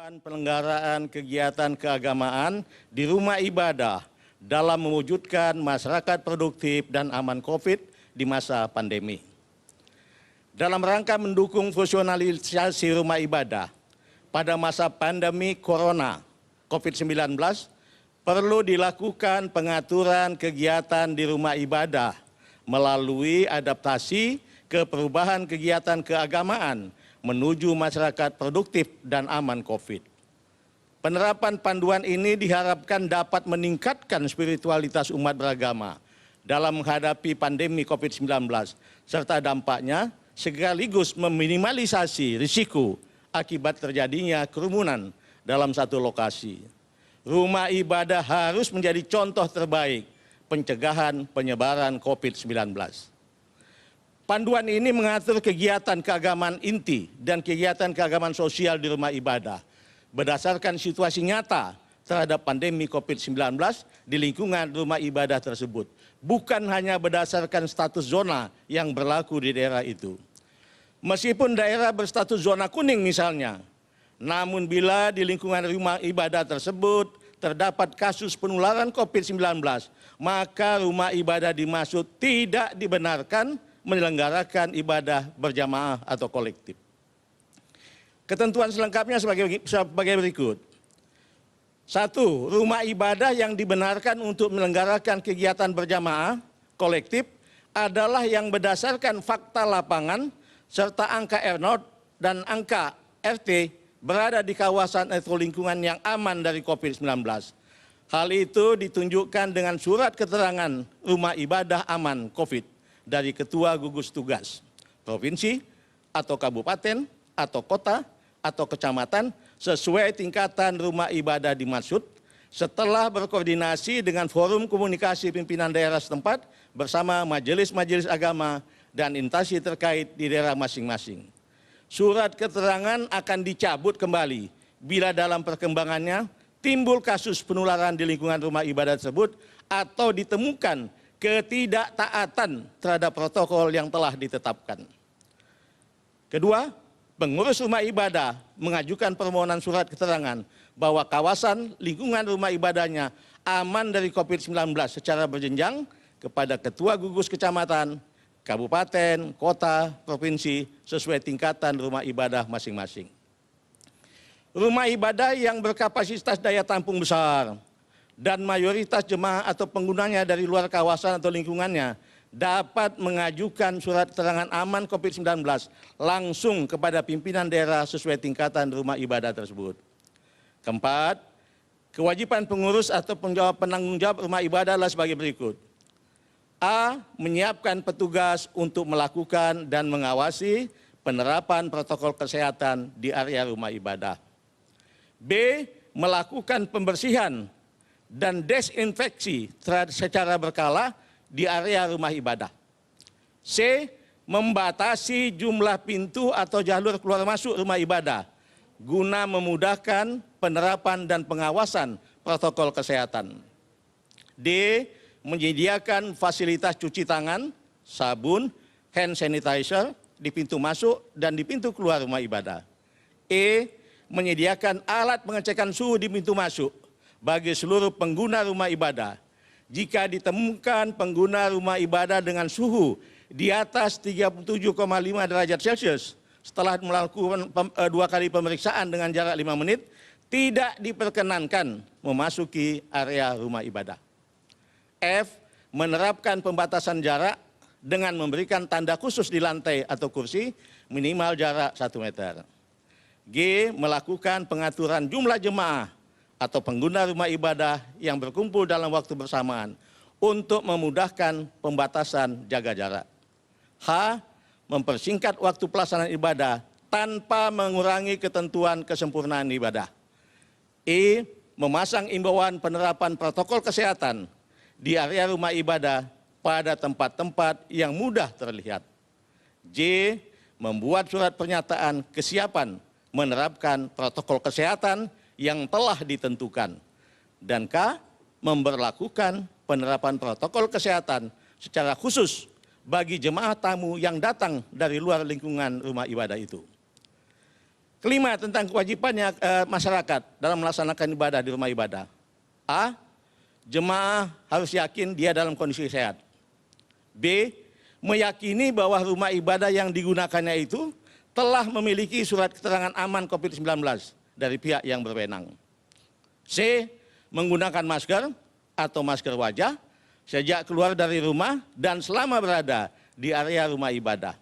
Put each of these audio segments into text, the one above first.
Penyelenggaraan kegiatan keagamaan di rumah ibadah dalam mewujudkan masyarakat produktif dan aman COVID di masa pandemi. Dalam rangka mendukung fungsionalisasi rumah ibadah pada masa pandemi Corona COVID-19, perlu dilakukan pengaturan kegiatan di rumah ibadah melalui adaptasi ke perubahan kegiatan keagamaan menuju masyarakat produktif dan aman COVID. Penerapan panduan ini diharapkan dapat meningkatkan spiritualitas umat beragama dalam menghadapi pandemi COVID-19, serta dampaknya sekaligus meminimalisasi risiko akibat terjadinya kerumunan dalam satu lokasi. Rumah ibadah harus menjadi contoh terbaik pencegahan penyebaran COVID-19. Panduan ini mengatur kegiatan keagamaan inti dan kegiatan keagamaan sosial di rumah ibadah berdasarkan situasi nyata terhadap pandemi COVID-19 di lingkungan rumah ibadah tersebut, bukan hanya berdasarkan status zona yang berlaku di daerah itu. Meskipun daerah berstatus zona kuning misalnya, namun bila di lingkungan rumah ibadah tersebut terdapat kasus penularan COVID-19, maka rumah ibadah dimaksud tidak dibenarkan menyelenggarakan ibadah berjamaah atau kolektif. Ketentuan selengkapnya sebagai berikut. 1. Rumah ibadah yang dibenarkan untuk menyelenggarakan kegiatan berjamaah kolektif adalah yang berdasarkan fakta lapangan serta angka R0 dan angka RT berada di kawasan atau lingkungan yang aman dari COVID-19. Hal itu ditunjukkan dengan surat keterangan rumah ibadah aman COVID dari Ketua Gugus Tugas Provinsi atau Kabupaten atau Kota atau Kecamatan sesuai tingkatan rumah ibadah dimaksud setelah berkoordinasi dengan forum komunikasi pimpinan daerah setempat bersama majelis-majelis agama dan instansi terkait di daerah masing-masing. Surat keterangan akan dicabut kembali bila dalam perkembangannya timbul kasus penularan di lingkungan rumah ibadah tersebut atau ditemukan ketidaktaatan terhadap protokol yang telah ditetapkan. Kedua, pengurus rumah ibadah mengajukan permohonan surat keterangan bahwa kawasan lingkungan rumah ibadahnya aman dari COVID-19 secara berjenjang kepada Ketua Gugus Kecamatan, Kabupaten, Kota, Provinsi sesuai tingkatan rumah ibadah masing-masing. Rumah ibadah yang berkapasitas daya tampung besar dan mayoritas jemaah atau penggunanya dari luar kawasan atau lingkungannya dapat mengajukan surat keterangan aman COVID-19 langsung kepada pimpinan daerah sesuai tingkatan rumah ibadah tersebut. Keempat, kewajiban pengurus atau penanggung jawab rumah ibadah adalah sebagai berikut. A. Menyiapkan petugas untuk melakukan dan mengawasi penerapan protokol kesehatan di area rumah ibadah. B. Melakukan pembersihan dan desinfeksi secara berkala di area rumah ibadah. C. Membatasi jumlah pintu atau jalur keluar masuk rumah ibadah guna memudahkan penerapan dan pengawasan protokol kesehatan. D. Menyediakan fasilitas cuci tangan, sabun, hand sanitizer di pintu masuk dan di pintu keluar rumah ibadah. E. Menyediakan alat pengecekan suhu di pintu masuk bagi seluruh pengguna rumah ibadah. Jika ditemukan pengguna rumah ibadah dengan suhu di atas 37,5 derajat Celcius setelah melakukan 2 kali pemeriksaan dengan jarak 5 menit, tidak diperkenankan memasuki area rumah ibadah. F. Menerapkan pembatasan jarak dengan memberikan tanda khusus di lantai atau kursi minimal jarak 1 meter. G. Melakukan pengaturan jumlah jemaah atau pengguna rumah ibadah yang berkumpul dalam waktu bersamaan untuk memudahkan pembatasan jaga jarak. H. Mempersingkat waktu pelaksanaan ibadah tanpa mengurangi ketentuan kesempurnaan ibadah. E. Memasang imbauan penerapan protokol kesehatan di area rumah ibadah pada tempat-tempat yang mudah terlihat. J. Membuat surat pernyataan kesiapan menerapkan protokol kesehatan yang telah ditentukan. Dan K. Memberlakukan penerapan protokol kesehatan secara khusus bagi jemaah tamu yang datang dari luar lingkungan rumah ibadah itu. Kelima, tentang kewajibannya masyarakat dalam melaksanakan ibadah di rumah ibadah. A. Jemaah harus yakin dia dalam kondisi sehat. B. Meyakini bahwa rumah ibadah yang digunakannya itu telah memiliki surat keterangan aman COVID-19 dari pihak yang berwenang. C. Menggunakan masker atau masker wajah sejak keluar dari rumah dan selama berada di area rumah ibadah.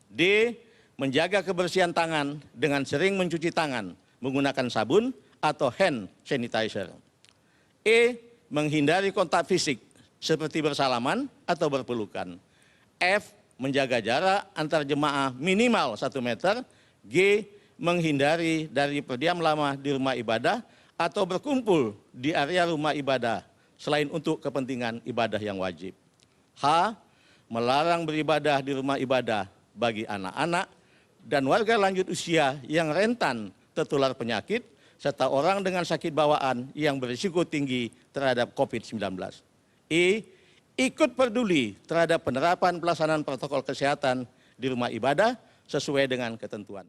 D. Menjaga kebersihan tangan dengan sering mencuci tangan menggunakan sabun atau hand sanitizer. E. Menghindari kontak fisik seperti bersalaman atau berpelukan. F. Menjaga jarak antar jemaah minimal 1 meter. G. Menghindari dari berdiam lama di rumah ibadah atau berkumpul di area rumah ibadah selain untuk kepentingan ibadah yang wajib. H. Melarang beribadah di rumah ibadah bagi anak-anak dan warga lanjut usia yang rentan tertular penyakit serta orang dengan sakit bawaan yang berisiko tinggi terhadap COVID-19. I. Ikut peduli terhadap penerapan pelaksanaan protokol kesehatan di rumah ibadah sesuai dengan ketentuan.